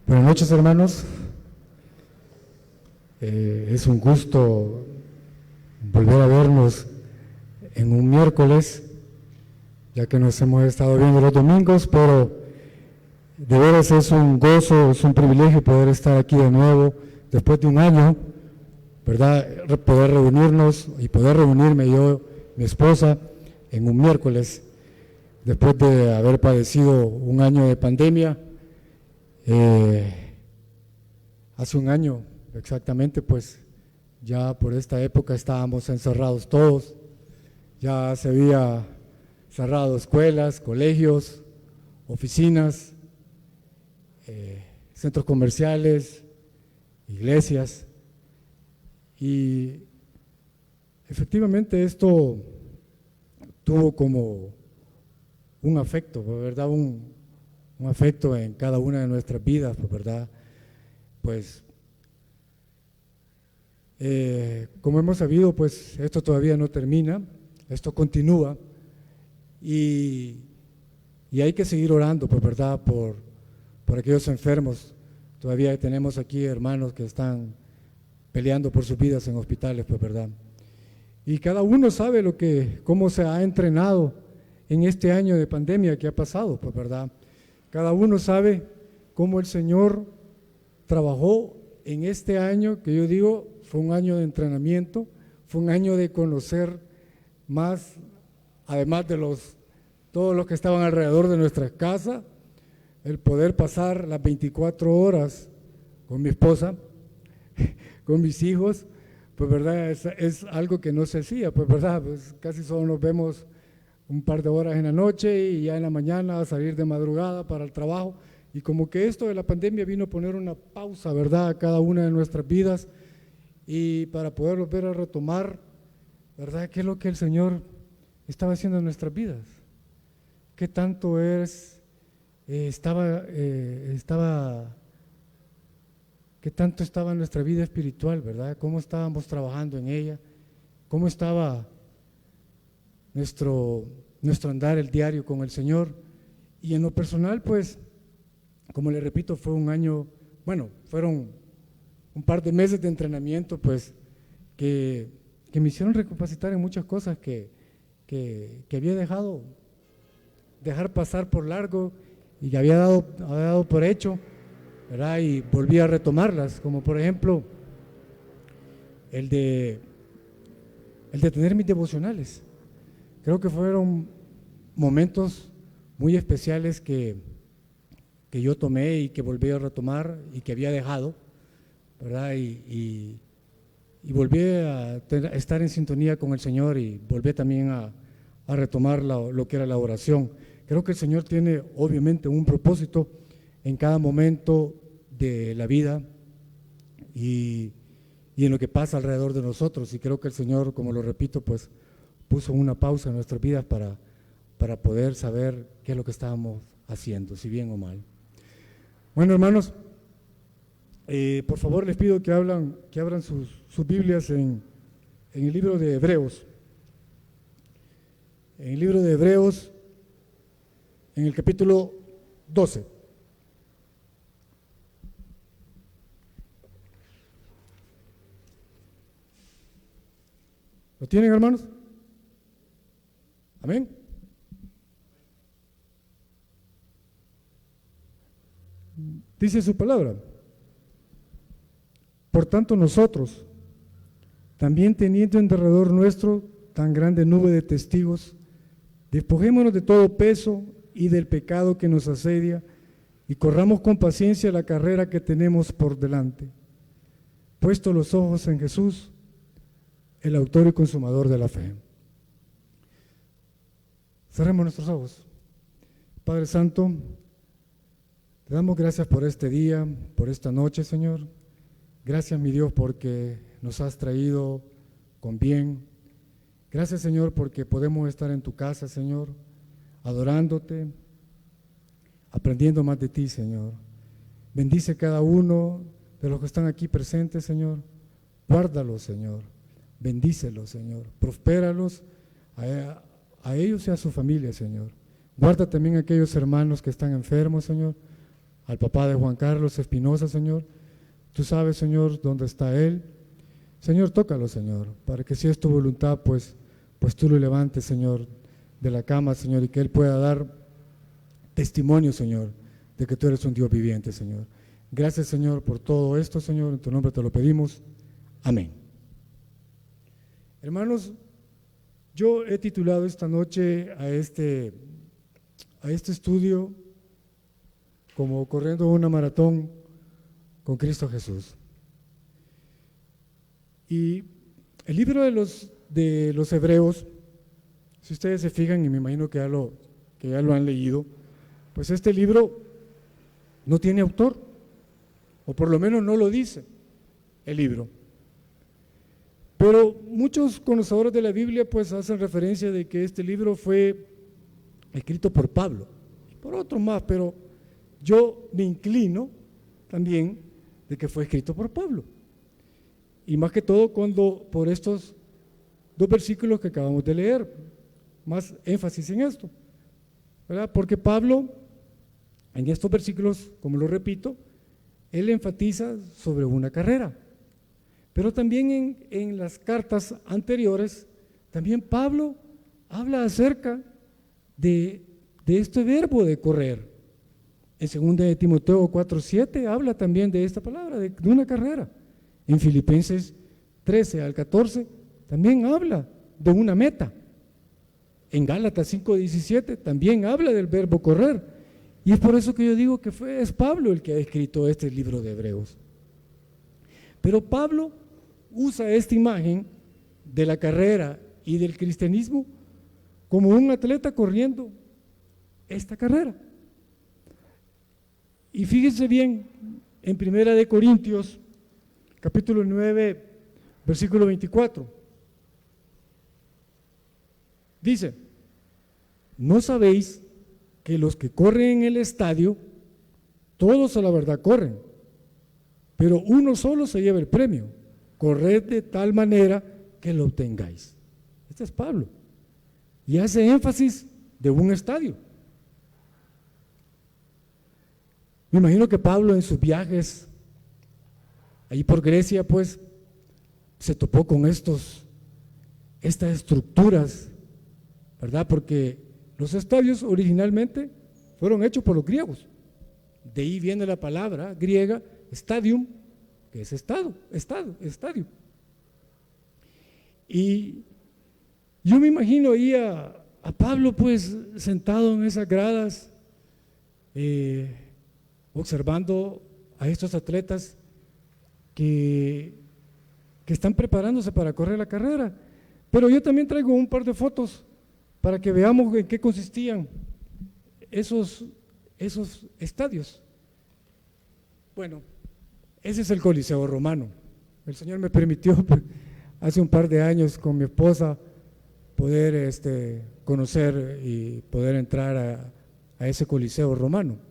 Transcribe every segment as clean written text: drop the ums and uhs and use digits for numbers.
Buenas noches, hermanos. Es un gusto volver a vernos en un miércoles, ya que nos hemos estado viendo los domingos, pero de veras es un gozo, es un privilegio poder estar aquí de nuevo después de un año, ¿verdad? Poder reunirnos y poder reunirme yo, mi esposa, en un miércoles, después de haber padecido un año de pandemia. Hace un año exactamente, pues ya por esta época estábamos encerrados todos, ya se había cerrado escuelas, colegios, oficinas, centros comerciales, iglesias, y efectivamente esto tuvo como un afecto, ¿verdad? Un afecto en cada una de nuestras vidas, ¿verdad? Pues como hemos sabido, pues esto todavía no termina, esto continúa y hay que seguir orando, pues, ¿verdad? Por aquellos enfermos. Todavía tenemos aquí hermanos que están peleando por sus vidas en hospitales, pues, ¿verdad? Y cada uno sabe cómo se ha entrenado en este año de pandemia que ha pasado, pues, ¿verdad? Cada uno sabe cómo el Señor trabajó en este año, que yo digo, fue un año de entrenamiento, fue un año de conocer más, además de todos los que estaban alrededor de nuestra casa, el poder pasar las 24 horas con mi esposa, con mis hijos, pues verdad, es algo que no se hacía, pues verdad, pues casi solo nos vemos un par de horas en la noche y ya en la mañana a salir de madrugada para el trabajo, y como que esto de la pandemia vino a poner una pausa, ¿verdad?, a cada una de nuestras vidas, y para poder volver a retomar, ¿verdad?, qué es lo que el Señor estaba haciendo en nuestras vidas, qué tanto qué tanto estaba en nuestra vida espiritual, ¿verdad?, cómo estábamos trabajando en ella, cómo estaba nuestro andar el diario con el Señor. Y en lo personal, pues, como le repito, fue un año, bueno, fueron un par de meses de entrenamiento, pues, que me hicieron recapacitar en muchas cosas que había dejar pasar por largo y que había dado por hecho, ¿verdad? Y volví a retomarlas, como por ejemplo el de tener mis devocionales. Creo que fueron momentos muy especiales que yo tomé y que volví a retomar y que había dejado, ¿verdad? Y volví a estar en sintonía con el Señor y volví también a retomar lo que era la oración. Creo que el Señor tiene obviamente un propósito en cada momento de la vida y en lo que pasa alrededor de nosotros, y creo que el Señor, como lo repito, pues puso una pausa en nuestras vidas para poder saber qué es lo que estábamos haciendo, si bien o mal. Bueno, hermanos, por favor les pido que abran sus Biblias en el libro de Hebreos. En el libro de Hebreos, en el capítulo 12. ¿Lo tienen, hermanos? Amén. Dice su palabra: por tanto nosotros, también teniendo en derredor nuestro tan grande nube de testigos, despojémonos de todo peso y del pecado que nos asedia, y corramos con paciencia la carrera que tenemos por delante, puesto los ojos en Jesús, el autor y consumador de la fe. Cerremos nuestros ojos. Padre Santo, te damos gracias por este día, por esta noche, Señor. Gracias, mi Dios, porque nos has traído con bien. Gracias, Señor, porque podemos estar en tu casa, Señor, adorándote, aprendiendo más de ti, Señor. Bendice cada uno de los que están aquí presentes, Señor. Guárdalos, Señor. Bendícelos, Señor. Prospéralos a ellos y a su familia, Señor. Guarda también a aquellos hermanos que están enfermos, Señor. al papá de Juan Carlos Espinosa, Señor. Tú sabes, Señor, dónde está él. Señor, tócalo, Señor, para que si es tu voluntad, pues tú lo levantes, Señor, de la cama, Señor, y que él pueda dar testimonio, Señor, de que tú eres un Dios viviente, Señor. Gracias, Señor, por todo esto, Señor, en tu nombre te lo pedimos. Amén. Hermanos, yo he titulado esta noche a este estudio como corriendo una maratón con Cristo Jesús. Y el libro de los Hebreos, si ustedes se fijan, y me imagino que ya lo han leído, pues este libro no tiene autor, o por lo menos no lo dice el libro. Pero muchos conocedores de la Biblia pues hacen referencia de que este libro fue escrito por Pablo, y por otros más, pero yo me inclino también de que fue escrito por Pablo. Y más que todo por estos dos versículos que acabamos de leer, más énfasis en esto, ¿verdad? Porque Pablo, en estos versículos, como lo repito, él enfatiza sobre una carrera. Pero también en las cartas anteriores, también Pablo habla acerca de este verbo de correr. En 2 de Timoteo 4:7 habla también de esta palabra, de una carrera. En Filipenses 13 al 14 también habla de una meta. En Gálatas 5:17 también habla del verbo correr. Y es por eso que yo digo que es Pablo el que ha escrito este libro de Hebreos. Pero Pablo usa esta imagen de la carrera y del cristianismo como un atleta corriendo esta carrera. Y fíjense bien, en 1 de Corintios, capítulo 9, versículo 24, dice: ¿no sabéis que los que corren en el estadio, todos a la verdad corren, pero uno solo se lleva el premio? Corred de tal manera que lo obtengáis. Este es Pablo, y hace énfasis de un estadio. Me imagino que Pablo en sus viajes ahí por Grecia, pues se topó con estas estructuras, ¿verdad? Porque los estadios originalmente fueron hechos por los griegos. De ahí viene la palabra griega stadium, que es estadio. Y yo me imagino ahí a Pablo pues sentado en esas gradas, observando a estos atletas que están preparándose para correr la carrera. Pero yo también traigo un par de fotos para que veamos en qué consistían esos estadios. Bueno, ese es el Coliseo Romano. El Señor me permitió hace un par de años con mi esposa poder conocer y poder entrar a ese Coliseo Romano.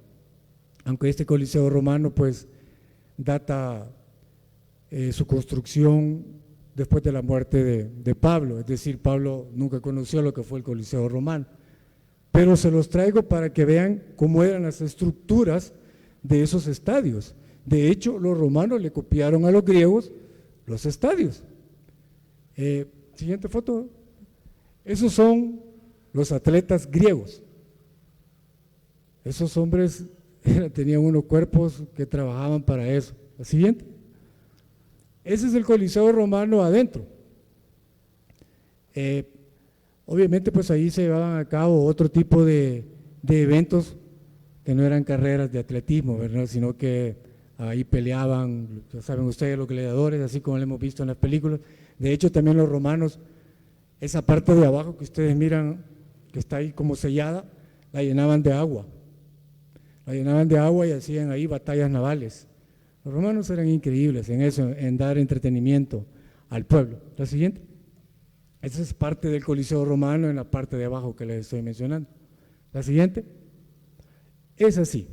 Aunque este Coliseo Romano pues data su construcción después de la muerte de Pablo, es decir, Pablo nunca conoció lo que fue el Coliseo Romano, pero se los traigo para que vean cómo eran las estructuras de esos estadios. De hecho, los romanos le copiaron a los griegos los estadios. Siguiente foto. Esos son los atletas griegos. Esos hombres tenían unos cuerpos que trabajaban para eso. La siguiente. Ese es el Coliseo Romano adentro. Obviamente pues ahí se llevaban a cabo otro tipo de eventos que no eran carreras de atletismo, ¿verdad? Sino que ahí peleaban, ya saben ustedes, los gladiadores, así como lo hemos visto en las películas. De hecho también los romanos, esa parte de abajo que ustedes miran, que está ahí como sellada, la llenaban de agua. La llenaban de agua y hacían ahí batallas navales. Los romanos eran increíbles en eso, en dar entretenimiento al pueblo. La siguiente. Esa es parte del Coliseo Romano en la parte de abajo que les estoy mencionando. La siguiente. Es así.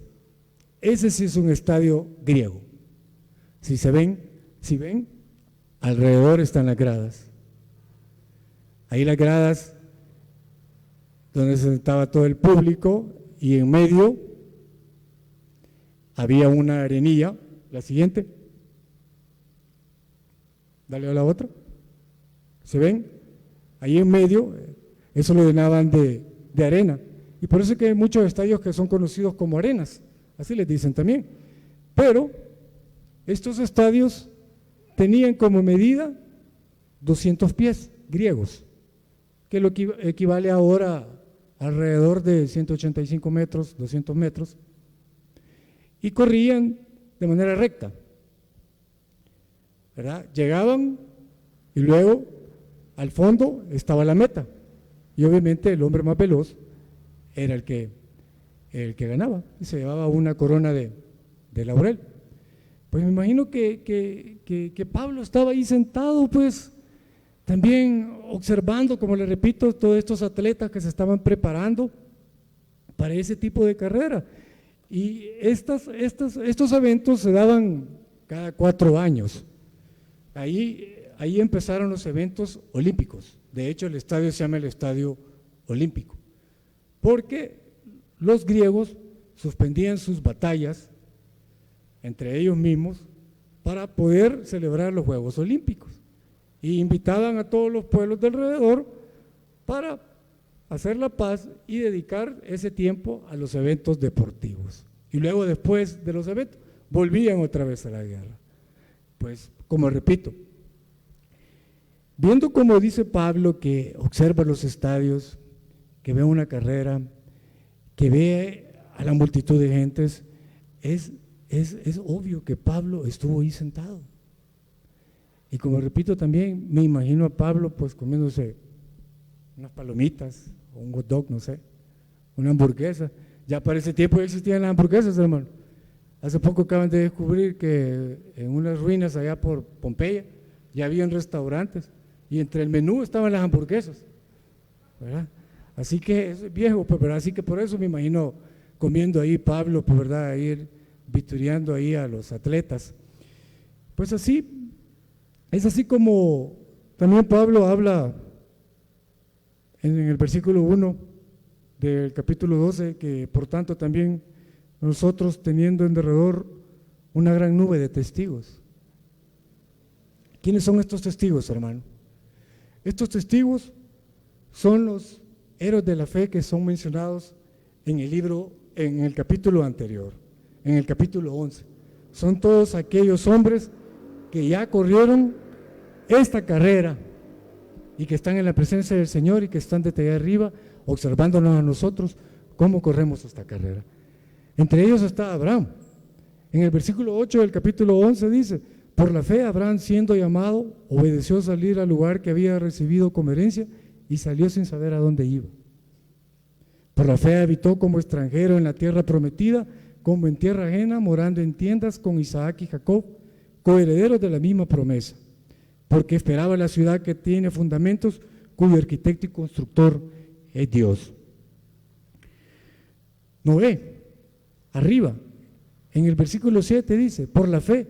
Ese sí es un estadio griego. Si ven, alrededor están las gradas. Ahí las gradas donde se sentaba todo el público y en medio había una arenilla, la siguiente, dale a la otra, ¿se ven? Ahí en medio, eso lo llenaban de arena, y por eso es que hay muchos estadios que son conocidos como arenas, así les dicen también, pero estos estadios tenían como medida 200 pies griegos, que lo equivale ahora a alrededor de 185 metros, 200 metros, y corrían de manera recta, ¿verdad? Llegaban y luego al fondo estaba la meta, y obviamente el hombre más veloz era el que ganaba, y se llevaba una corona de laurel. Pues me imagino que Pablo estaba ahí sentado, pues, también observando, como le repito, todos estos atletas que se estaban preparando para ese tipo de carrera. Y estos eventos se daban cada 4 años. Ahí empezaron los eventos olímpicos. De hecho, el estadio se llama el Estadio Olímpico, porque los griegos suspendían sus batallas entre ellos mismos para poder celebrar los Juegos Olímpicos, y invitaban a todos los pueblos de alrededor para hacer la paz y dedicar ese tiempo a los eventos deportivos, y luego después de los eventos volvían otra vez a la guerra. Pues, como repito, viendo como dice Pablo que observa los estadios, que ve una carrera, que ve a la multitud de gentes, es obvio que Pablo estuvo ahí sentado. Y como repito también, me imagino a Pablo pues comiéndose unas palomitas o un hot dog, no sé, una hamburguesa. Ya para ese tiempo ya existían las hamburguesas, hermano. Hace poco acaban de descubrir que en unas ruinas allá por Pompeya ya habían restaurantes y entre el menú estaban las hamburguesas, ¿verdad? Así que es viejo, pues, ¿verdad? Así que por eso me imagino comiendo ahí Pablo, pues, ¿verdad? Ir victoriando ahí a los atletas. Pues así, es así como también Pablo habla en el versículo 1 del capítulo 12, que por tanto también nosotros teniendo en derredor una gran nube de testigos. ¿Quiénes son estos testigos, hermano? Estos testigos son los héroes de la fe que son mencionados en el libro, en el capítulo anterior, en el capítulo 11. Son todos aquellos hombres que ya corrieron esta carrera y que están en la presencia del Señor y que están desde allá arriba observándonos a nosotros cómo corremos esta carrera. Entre ellos está Abraham. En el versículo 8 del capítulo 11 dice: por la fe Abraham, siendo llamado, obedeció salir al lugar que había recibido como herencia y salió sin saber a dónde iba. Por la fe habitó como extranjero en la tierra prometida, como en tierra ajena, morando en tiendas con Isaac y Jacob, coherederos de la misma promesa, porque esperaba la ciudad que tiene fundamentos, cuyo arquitecto y constructor es Dios. Noé, arriba, en el versículo 7 dice: por la fe,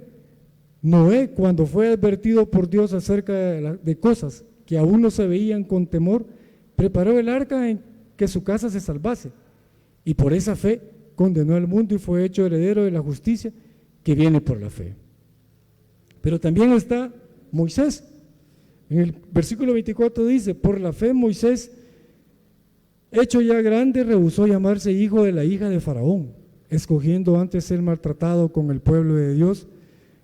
Noé, cuando fue advertido por Dios acerca de cosas que aún no se veían con temor, preparó el arca en que su casa se salvase, y por esa fe condenó al mundo y fue hecho heredero de la justicia que viene por la fe. Pero también está Moisés. En el versículo 24 dice: por la fe Moisés, hecho ya grande, rehusó llamarse hijo de la hija de Faraón, escogiendo antes ser maltratado con el pueblo de Dios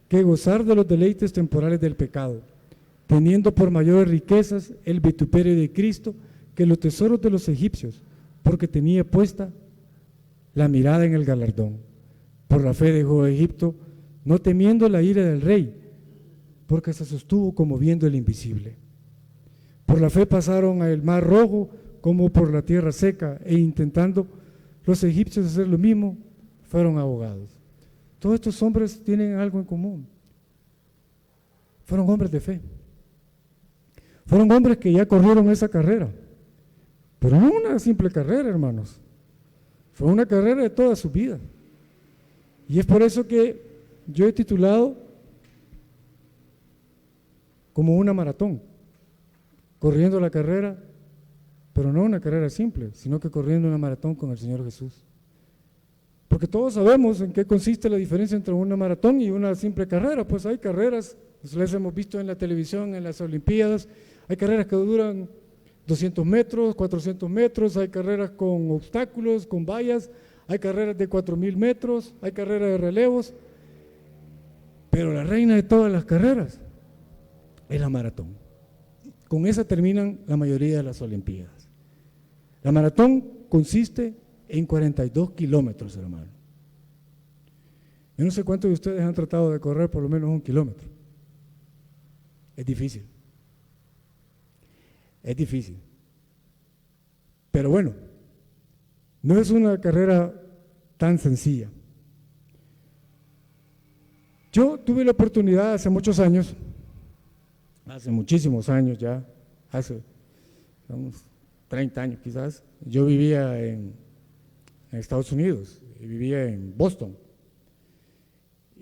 que gozar de los deleites temporales del pecado, teniendo por mayores riquezas el vituperio de Cristo que los tesoros de los egipcios, porque tenía puesta la mirada en el galardón. Por la fe dejó Egipto, no temiendo la ira del rey, porque se sostuvo como viendo el invisible. Por la fe pasaron el mar rojo como por la tierra seca, e intentando los egipcios hacer lo mismo, fueron ahogados. Todos estos hombres tienen algo en común. Fueron hombres de fe. Fueron hombres que ya corrieron esa carrera. Pero no una simple carrera, hermanos. Fue una carrera de toda su vida. Y es por eso que yo he titulado como una maratón, corriendo la carrera, pero no una carrera simple, sino que corriendo una maratón con el Señor Jesús. porque todos sabemos en qué consiste la diferencia entre una maratón y una simple carrera. Pues hay carreras, las hemos visto en la televisión, en las Olimpiadas, hay carreras que duran 200 metros, 400 metros, hay carreras con obstáculos, con vallas, hay carreras de 4000 metros, hay carreras de relevos, pero la reina de todas las carreras es la maratón. Con esa terminan la mayoría de las Olimpiadas. La maratón consiste en 42 kilómetros, hermano. Yo no sé cuántos de ustedes han tratado de correr por lo menos 1 kilómetro. Es difícil. Es difícil. Pero bueno, no es una carrera tan sencilla. Yo tuve la oportunidad hace muchos años, hace muchísimos años ya, hace unos 30 años quizás, yo vivía en Estados Unidos, y vivía en Boston.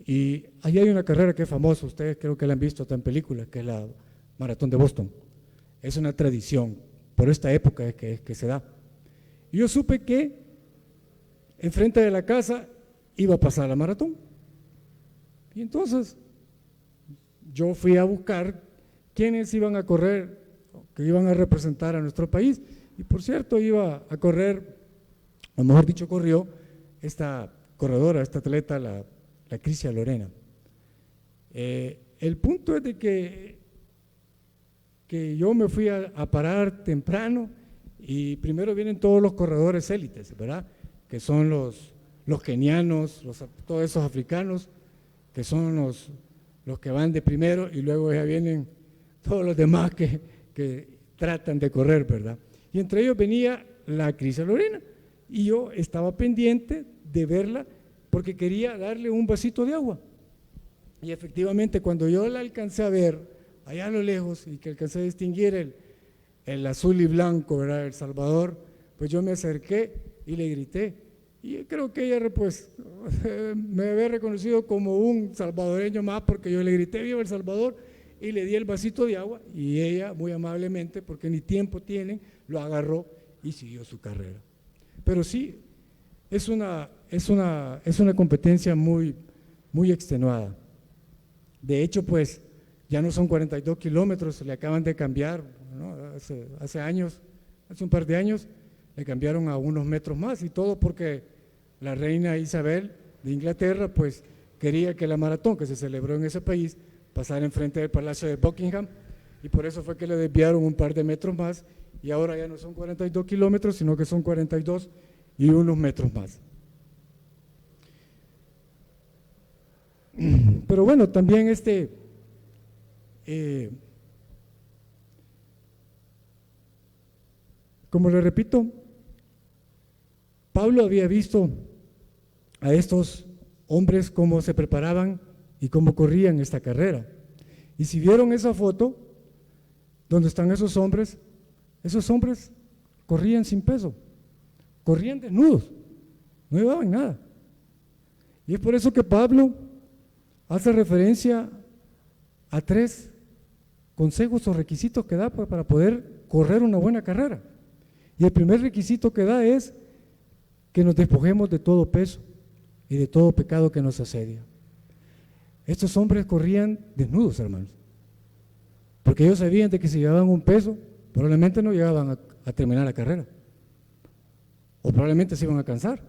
Y allí hay una carrera que es famosa, ustedes creo que la han visto hasta en películas, que es la Maratón de Boston. Es una tradición, por esta época es que se da. Y yo supe que enfrente de la casa iba a pasar la maratón. Y entonces yo fui a buscar quiénes iban a correr, que iban a representar a nuestro país. Y por cierto, iba a correr, o mejor dicho, corrió esta corredora, esta atleta, la Crisia Lorena. El punto es de que yo me fui a parar temprano y primero vienen todos los corredores élites, ¿verdad? Que son los kenianos, todos esos africanos, que son los que van de primero, y luego ya vienen todos los demás que tratan de correr, ¿verdad? Y entre ellos venía la Crisia Lorena, y yo estaba pendiente de verla porque quería darle un vasito de agua. Y efectivamente, cuando yo la alcancé a ver allá a lo lejos y que alcancé a distinguir el azul y blanco, ¿verdad?, El Salvador, pues yo me acerqué y le grité. Y creo que ella pues me había reconocido como un salvadoreño más, porque yo le grité viva El Salvador y le di el vasito de agua, y ella muy amablemente, porque ni tiempo tienen, lo agarró y siguió su carrera. Pero sí, es una competencia muy, muy extenuada. De hecho, pues ya no son 42 kilómetros, le acaban de cambiar, ¿no? Hace años, hace un par de años, le cambiaron a unos metros más, y todo porque la reina Isabel de Inglaterra pues quería que la maratón que se celebró en ese país pasara enfrente del Palacio de Buckingham, y por eso fue que le desviaron un par de metros más, y ahora ya no son 42 kilómetros, sino que son 42 y unos metros más. Pero bueno, también como le repito, Pablo había visto a estos hombres cómo se preparaban y cómo corrían esta carrera. Y si vieron esa foto, donde están esos hombres corrían sin peso, corrían desnudos, no llevaban nada. Y es por eso que Pablo hace referencia a 3 consejos o requisitos que da para poder correr una buena carrera. Y el primer requisito que da es que nos despojemos de todo peso y de todo pecado que nos asedia. Estos hombres corrían desnudos, hermanos, porque ellos sabían de que si llevaban un peso, probablemente no llegaban a terminar la carrera, o probablemente se iban a cansar,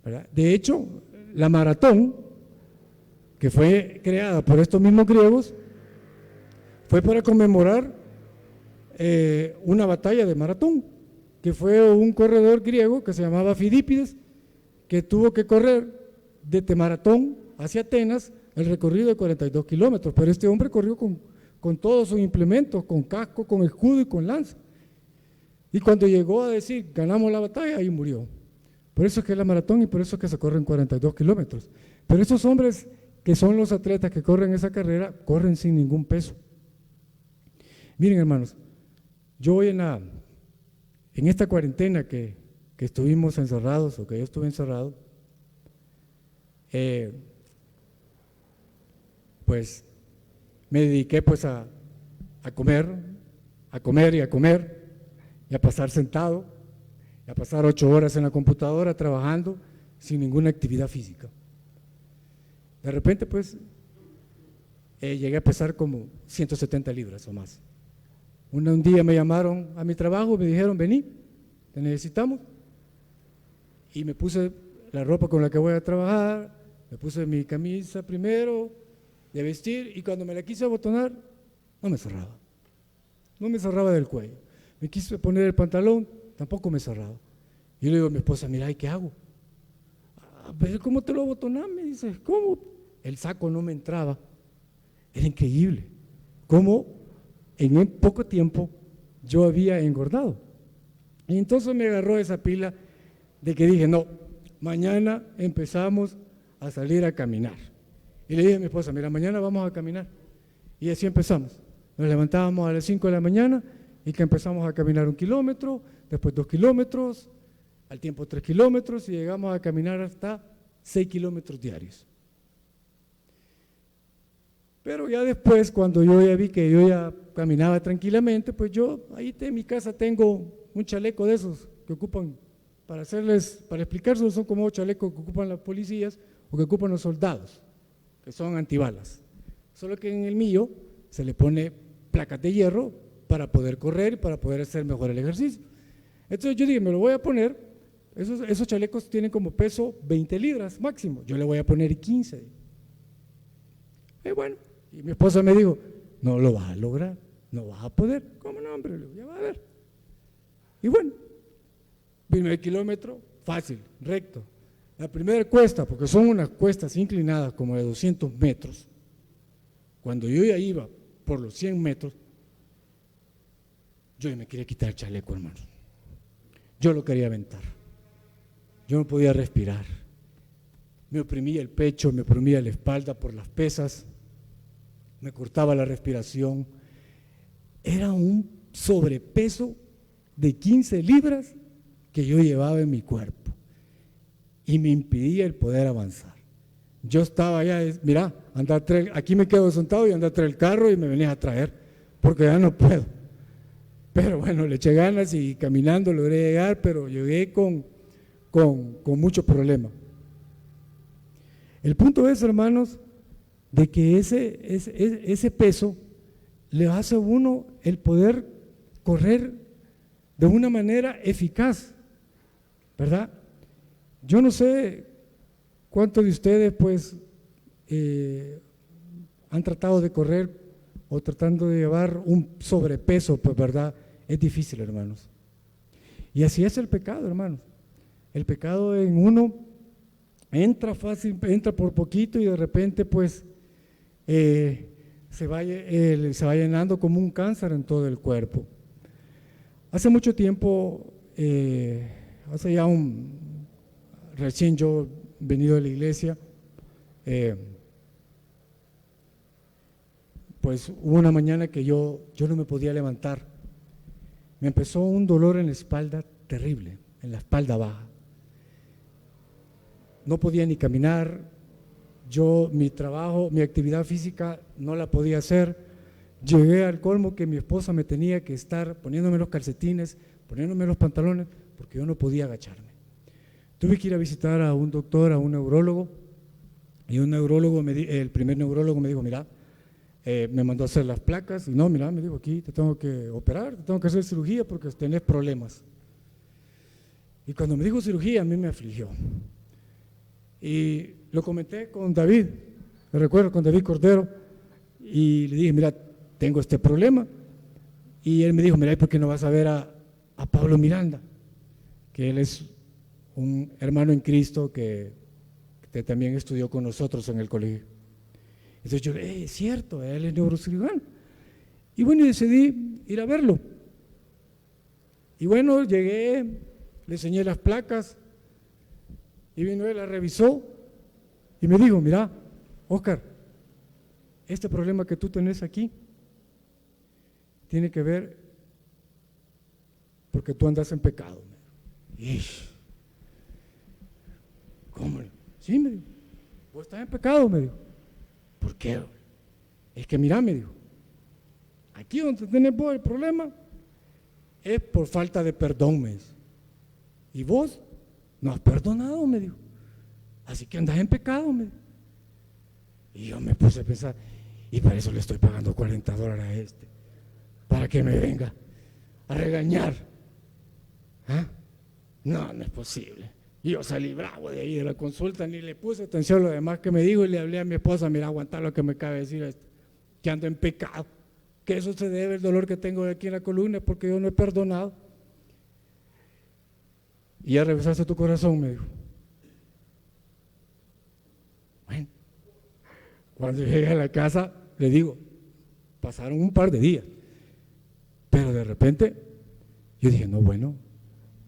¿verdad? De hecho, la maratón, que fue creada por estos mismos griegos, fue para conmemorar una batalla de maratón, que fue un corredor griego que se llamaba Fidípides, que tuvo que correr de Maratón hacia Atenas el recorrido de 42 kilómetros, pero este hombre corrió con todos sus implementos, con casco, con escudo y con lanza, y cuando llegó a decir ganamos la batalla, ahí murió. Por eso es que es la maratón, y por eso es que se corren 42 kilómetros. Pero esos hombres que son los atletas que corren esa carrera, corren sin ningún peso. Miren, hermanos, yo hoy en esta cuarentena que estuvimos encerrados, o que yo estuve encerrado, pues me dediqué pues a comer y a comer, y a pasar sentado, a pasar 8 horas en la computadora trabajando sin ninguna actividad física. De repente, pues, llegué a pesar como 170 libras o más. Un día me llamaron a mi trabajo, me dijeron, vení, te necesitamos. Y me puse la ropa con la que voy a trabajar, me puse mi camisa primero de vestir, y cuando me la quise abotonar, no me cerraba. No me cerraba del cuello. Me quise poner el pantalón, tampoco me cerraba. Y yo le digo a mi esposa, mira, ¿y qué hago? Pero ¿cómo te lo abotonás? Me dice, ¿cómo? El saco no me entraba. Era increíble cómo en poco tiempo yo había engordado. Y entonces me agarró esa pila de que dije, no, mañana empezamos a salir a caminar. Y le dije a mi esposa, mira, mañana vamos a caminar. Y así empezamos. Nos levantábamos a las 5 de la mañana y que empezamos a caminar 1 kilómetro, después 2 kilómetros, al tiempo 3 kilómetros, y llegamos a caminar hasta 6 kilómetros diarios. Pero ya después, cuando yo ya vi que yo ya caminaba tranquilamente, pues yo ahí en mi casa tengo un chaleco de esos que ocupan, para explicárselos, son como chalecos que ocupan las policías o que ocupan los soldados, que son antibalas. Solo que en el mío se le pone placas de hierro para poder correr y para poder hacer mejor el ejercicio. Entonces yo dije, me lo voy a poner, esos chalecos tienen como peso 20 libras máximo, yo le voy a poner 15. Y bueno, y mi esposa me dijo, no lo vas a lograr, no vas a poder. ¿Cómo no, hombre? Ya va a ver. Y bueno, vino el kilómetro, fácil, recto. La primera cuesta, porque son unas cuestas inclinadas como de 200 metros, cuando yo ya iba por los 100 metros, yo ya me quería quitar el chaleco, hermano. Yo lo quería aventar. Yo no podía respirar. Me oprimía el pecho, me oprimía la espalda por las pesas, me cortaba la respiración. Era un sobrepeso de 15 libras que yo llevaba en mi cuerpo y me impedía el poder avanzar. Yo estaba allá, mira, aquí me quedo sentado y anda a traer el carro y me venías a traer, porque ya no puedo. Pero bueno, le eché ganas y caminando logré llegar, pero llegué con mucho problema. El punto es, hermanos, de que ese peso le hace a uno el poder correr de una manera eficaz, ¿verdad? Yo no sé cuántos de ustedes pues han tratado de correr o tratando de llevar un sobrepeso, pues verdad, es difícil, hermanos. Y así es el pecado, hermanos. El pecado en uno entra fácil, entra por poquito y de repente pues se va llenando como un cáncer en todo el cuerpo. Hace mucho tiempo, hace ya recién yo venido de la iglesia, pues hubo una mañana que yo no me podía levantar. Me empezó un dolor en la espalda terrible, en la espalda baja. No podía ni caminar, mi trabajo, mi actividad física no la podía hacer. Llegué al colmo que mi esposa me tenía que estar poniéndome los calcetines, poniéndome los pantalones, porque yo no podía agacharme. Tuve que ir a visitar a un doctor, a un neurólogo, y el primer neurólogo me dijo, mira, me mandó a hacer las placas, y no, mira, me dijo, aquí te tengo que operar, te tengo que hacer cirugía porque tenés problemas. Y cuando me dijo cirugía, a mí me afligió. Y lo comenté con David, me recuerdo, con David Cordero, y le dije, mira, tengo este problema. Y él me dijo, mira, ¿por qué no vas a ver a Pablo Miranda? Que él es un hermano en Cristo que también estudió con nosotros en el colegio. Entonces yo, es cierto, él es neurocirujano. Y bueno, decidí ir a verlo. Y bueno, llegué, le enseñé las placas, y vino él, la revisó, y me dijo, mira, Oscar, este problema que tú tenés aquí tiene que ver porque tú andas en pecado. ¿Cómo? Sí, me dijo, vos estás en pecado, me dijo. ¿Por qué? Es que mira, me dijo, aquí donde tenés vos el problema es por falta de perdón, me dijo. y vos no has perdonado, me dijo. Así que andas en pecado, me dijo. Y yo me puse a pensar, y para eso le estoy pagando $40 a este, para que me venga a regañar. ¿Ah? No, no es posible. Y yo salí bravo de ahí de la consulta, ni le puse atención a lo demás que me dijo y le hablé a mi esposa, mira, aguantar lo que me cabe decir esto, que ando en pecado, que eso se debe al dolor que tengo aquí en la columna porque yo no he perdonado. Y ya revisaste tu corazón, me dijo. Bueno, cuando llegué a la casa, le digo, pasaron un par de días, pero de repente yo dije, no, bueno,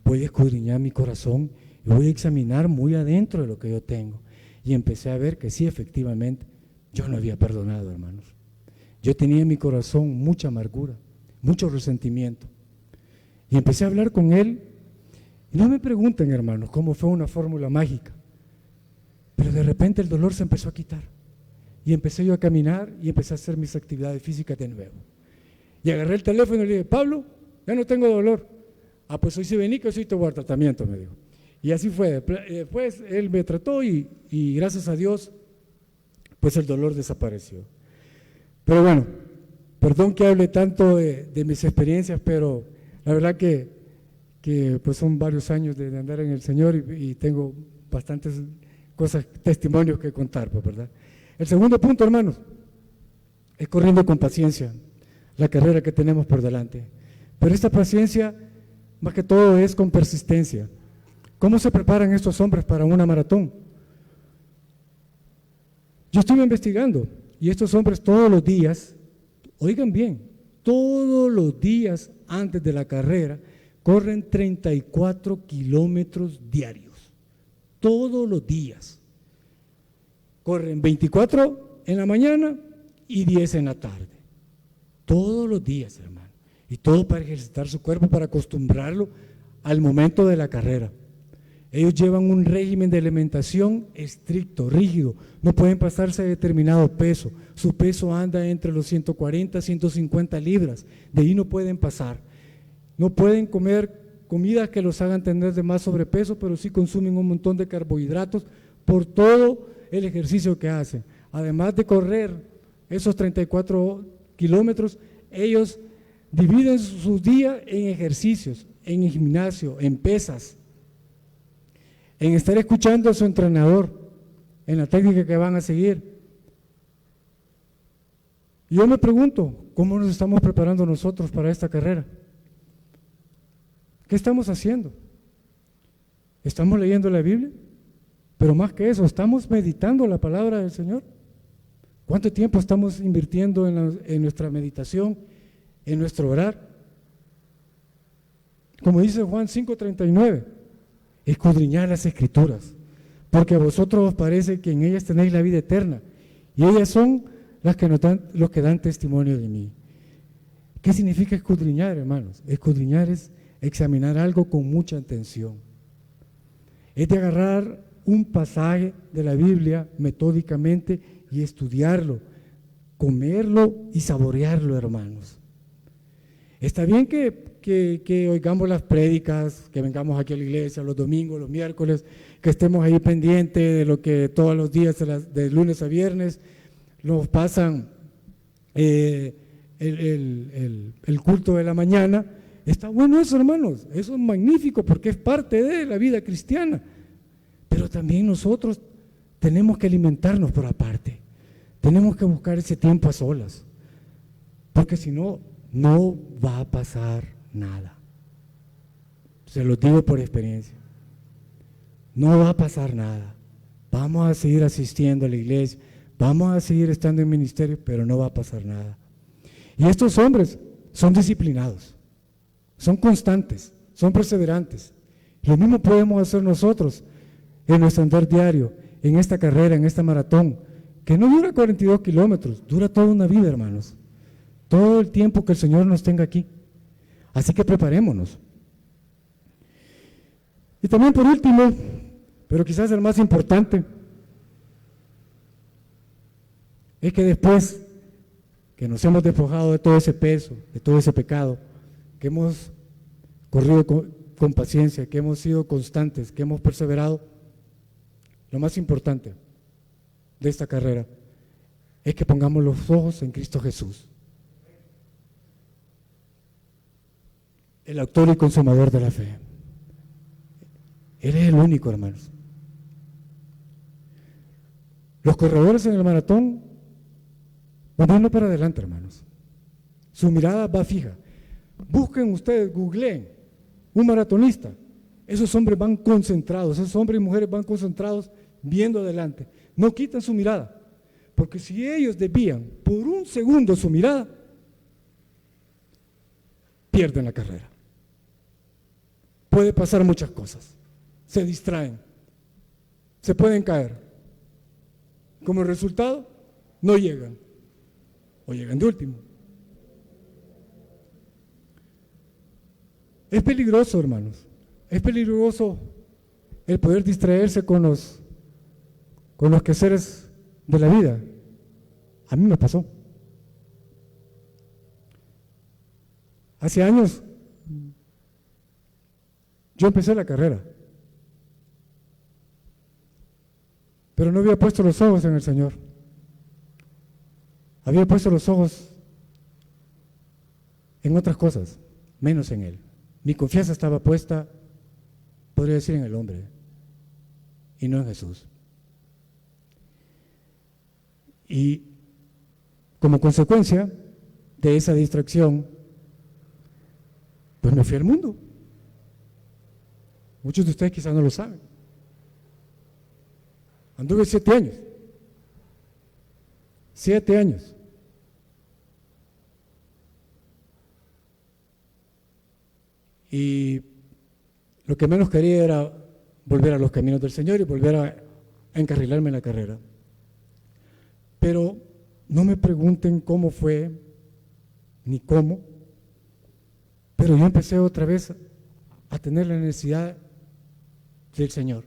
voy a escudriñar mi corazón y voy a examinar muy adentro de lo que yo tengo. Y empecé a ver que sí, efectivamente, yo no había perdonado, hermanos. Yo tenía en mi corazón mucha amargura, mucho resentimiento. Y empecé a hablar con él. Y no me pregunten, hermanos, cómo fue una fórmula mágica. Pero de repente el dolor se empezó a quitar. Y empecé yo a caminar y empecé a hacer mis actividades físicas de nuevo. Y agarré el teléfono y le dije, Pablo, ya no tengo dolor. Ah, pues hoy sí vení, que hoy sí te voy a dar tratamiento, me dijo. Y así fue. Después él me trató y gracias a Dios, pues el dolor desapareció. Pero bueno, perdón que hable tanto de mis experiencias, pero la verdad que pues son varios años de andar en el Señor y tengo bastantes cosas, testimonios que contar, pues, ¿verdad? El segundo punto, hermanos, es corriendo con paciencia la carrera que tenemos por delante. Pero esta paciencia, más que todo, es con persistencia. ¿Cómo se preparan estos hombres para una maratón? Yo estuve investigando y estos hombres todos los días, oigan bien, todos los días antes de la carrera corren 34 kilómetros diarios, todos los días. Corren 24 en la mañana y 10 en la tarde, todos los días, hermano. Y todo para ejercitar su cuerpo, para acostumbrarlo al momento de la carrera. Ellos llevan un régimen de alimentación estricto, rígido, no pueden pasarse de determinado peso, su peso anda entre los 140 150 libras, de ahí no pueden pasar, no pueden comer comidas que los hagan tener de más sobrepeso, pero sí consumen un montón de carbohidratos por todo el ejercicio que hacen. Además de correr esos 34 kilómetros, ellos dividen sus días en ejercicios, en el gimnasio, en pesas, en estar escuchando a su entrenador, en la técnica que van a seguir. Y yo me pregunto, ¿cómo nos estamos preparando nosotros para esta carrera? ¿Qué estamos haciendo? ¿Estamos leyendo la Biblia? Pero más que eso, ¿estamos meditando la palabra del Señor? ¿Cuánto tiempo estamos invirtiendo en nuestra meditación, en nuestro orar? Como dice Juan 5:39, escudriñad las Escrituras, porque a vosotros os parece que en ellas tenéis la vida eterna, y ellas son los que dan testimonio de mí. ¿Qué significa escudriñar, hermanos? Escudriñar es examinar algo con mucha atención. Es de agarrar un pasaje de la Biblia metódicamente y estudiarlo, comerlo y saborearlo, hermanos. Está bien que oigamos las prédicas, que vengamos aquí a la iglesia los domingos, los miércoles, que estemos ahí pendientes de lo que todos los días, de lunes a viernes, nos pasan el culto de la mañana. Está bueno eso, hermanos, eso es magnífico porque es parte de la vida cristiana. Pero también nosotros tenemos que alimentarnos por aparte, tenemos que buscar ese tiempo a solas, porque si no, no va a pasar nada. Se lo digo por experiencia, no va a pasar nada. Vamos a seguir asistiendo a la iglesia, vamos a seguir estando en ministerio, pero no va a pasar nada. Y estos hombres son disciplinados, son constantes, son perseverantes. Lo mismo podemos hacer nosotros en nuestro andar diario, en esta carrera, en esta maratón, que no dura 42 kilómetros, dura toda una vida, hermanos, todo el tiempo que el Señor nos tenga aquí. Así que preparémonos. Y también por último, pero quizás el más importante, es que después que nos hemos despojado de todo ese peso, de todo ese pecado, que hemos corrido con paciencia, que hemos sido constantes, que hemos perseverado, lo más importante de esta carrera es que pongamos los ojos en Cristo Jesús, el autor y consumador de la fe. Él es el único, hermanos. Los corredores en el maratón van viendo para adelante, hermanos. Su mirada va fija. Busquen ustedes, googleen un maratonista. Esos hombres van concentrados, esos hombres y mujeres van concentrados viendo adelante. No quitan su mirada, porque si ellos desvían por un segundo su mirada, pierden la carrera. Puede pasar muchas cosas. Se distraen, se pueden caer. Como resultado, no llegan, o llegan de último. Es peligroso, hermanos, es peligroso el poder distraerse con los quehaceres de la vida. A mí me pasó. Hace años yo empecé la carrera, pero no había puesto los ojos en el Señor. Había puesto los ojos en otras cosas, menos en Él. Mi confianza estaba puesta, podría decir, en el hombre y no en Jesús. Y como consecuencia de esa distracción, pues me fui al mundo. Muchos de ustedes quizás no lo saben. Anduve 7 años. 7 años. Y lo que menos quería era volver a los caminos del Señor y volver a encarrilarme en la carrera. Pero no me pregunten cómo fue, ni cómo, pero yo empecé otra vez a tener la necesidad del Señor.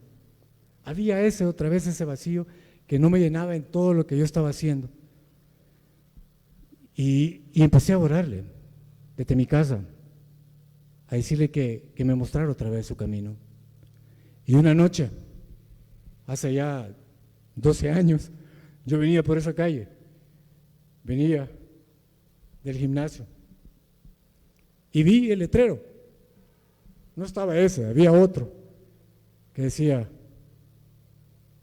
Había otra vez ese vacío que no me llenaba en todo lo que yo estaba haciendo. Y empecé a orarle desde mi casa, a decirle que me mostrara otra vez su camino. Y una noche, hace ya 12 años, yo venía por esa calle, venía del gimnasio y vi el letrero. No estaba ese, había otro que decía: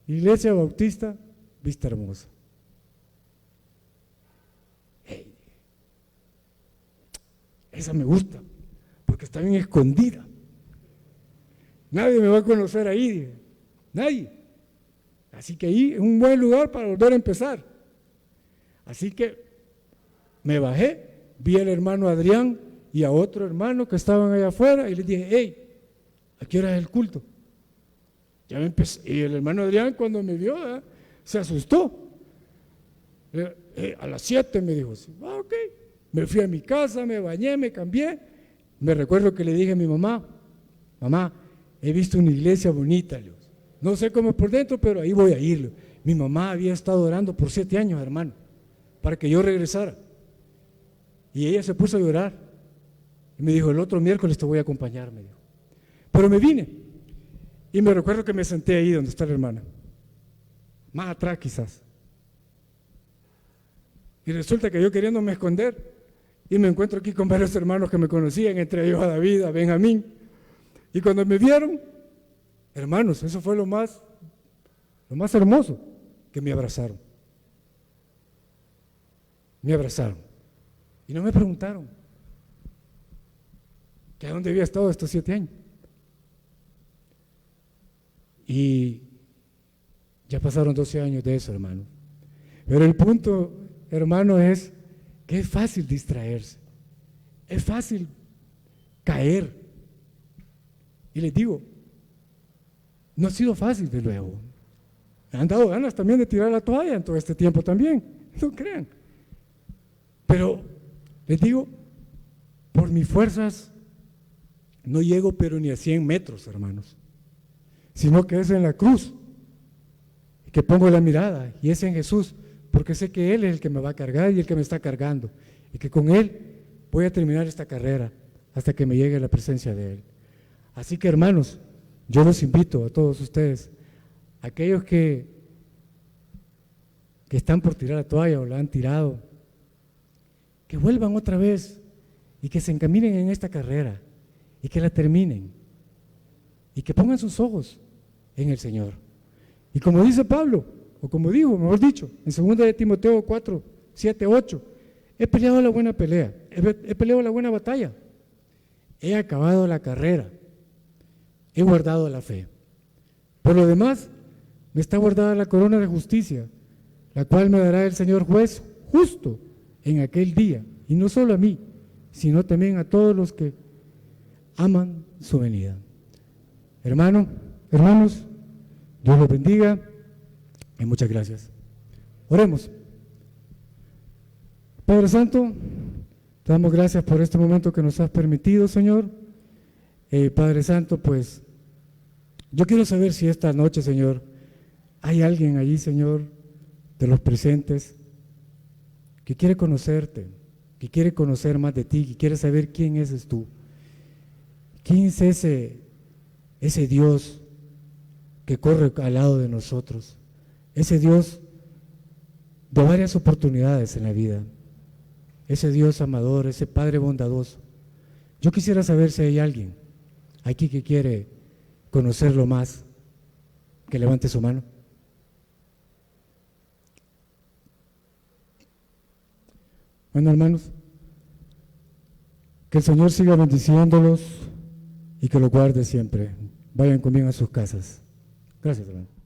Iglesia Bautista Vista Hermosa. Hey, esa me gusta, porque está bien escondida. Nadie me va a conocer ahí, dije. Nadie. Así que ahí es un buen lugar para volver a empezar. Así que me bajé, vi al hermano Adrián y a otro hermano que estaban allá afuera y les dije: hey, ¿a qué hora es el culto? Ya me empecé. Y el hermano Adrián, cuando me vio, se asustó. A las 7 me dijo: ok. Me fui a mi casa, me bañé, me cambié. Me recuerdo que le dije a mi mamá: mamá, he visto una iglesia bonita, Dios. No sé cómo es por dentro, pero ahí voy a ir. Mi mamá había estado orando por 7 años, hermano, para que yo regresara. Y ella se puso a llorar. Y me dijo: el otro miércoles te voy a acompañar, me dijo. Pero me vine. Y me recuerdo que me senté ahí donde está la hermana, más atrás quizás. Y resulta que yo queriéndome esconder, y me encuentro aquí con varios hermanos que me conocían, entre ellos a David, a Benjamín. Y cuando me vieron, hermanos, eso fue lo más hermoso, que me abrazaron. Me abrazaron. Y no me preguntaron que a dónde había estado estos 7 años. Y ya pasaron 12 años de eso, hermano. Pero el punto, hermano, es que es fácil distraerse, es fácil caer. Y les digo, no ha sido fácil de luego. Me han dado ganas también de tirar la toalla en todo este tiempo también, no crean. Pero les digo, por mis fuerzas no llego pero ni a 100 metros, hermanos, sino que es en la cruz que pongo la mirada, y es en Jesús, porque sé que Él es el que me va a cargar y el que me está cargando, y que con Él voy a terminar esta carrera hasta que me llegue la presencia de Él. Así que, hermanos, yo los invito a todos ustedes, aquellos que están por tirar la toalla o la han tirado, que vuelvan otra vez y que se encaminen en esta carrera y que la terminen y que pongan sus ojos en el Señor. Y como dice Pablo, o como dijo, mejor dicho, en 2 de Timoteo 4, 7, 8, he peleado la buena pelea, he peleado la buena batalla, he acabado la carrera, he guardado la fe. Por lo demás, me está guardada la corona de justicia, la cual me dará el Señor juez justo en aquel día, y no solo a mí, sino también a todos los que aman su venida. Hermanos, Dios los bendiga y muchas gracias. Oremos. Padre Santo, te damos gracias por este momento que nos has permitido, Señor. Padre Santo, pues yo quiero saber si esta noche, Señor, hay alguien allí, Señor, de los presentes, que quiere conocerte, que quiere conocer más de ti, que quiere saber quién eres tú. ¿Quién es ese Dios que corre al lado de nosotros? Ese Dios de varias oportunidades en la vida. Ese Dios amador, ese Padre bondadoso. Yo quisiera saber si hay alguien aquí que quiere conocerlo más, que levante su mano. Bueno, hermanos, que el Señor siga bendiciéndolos y que los guarde siempre. Vayan conmigo a sus casas. Gracias, hermano.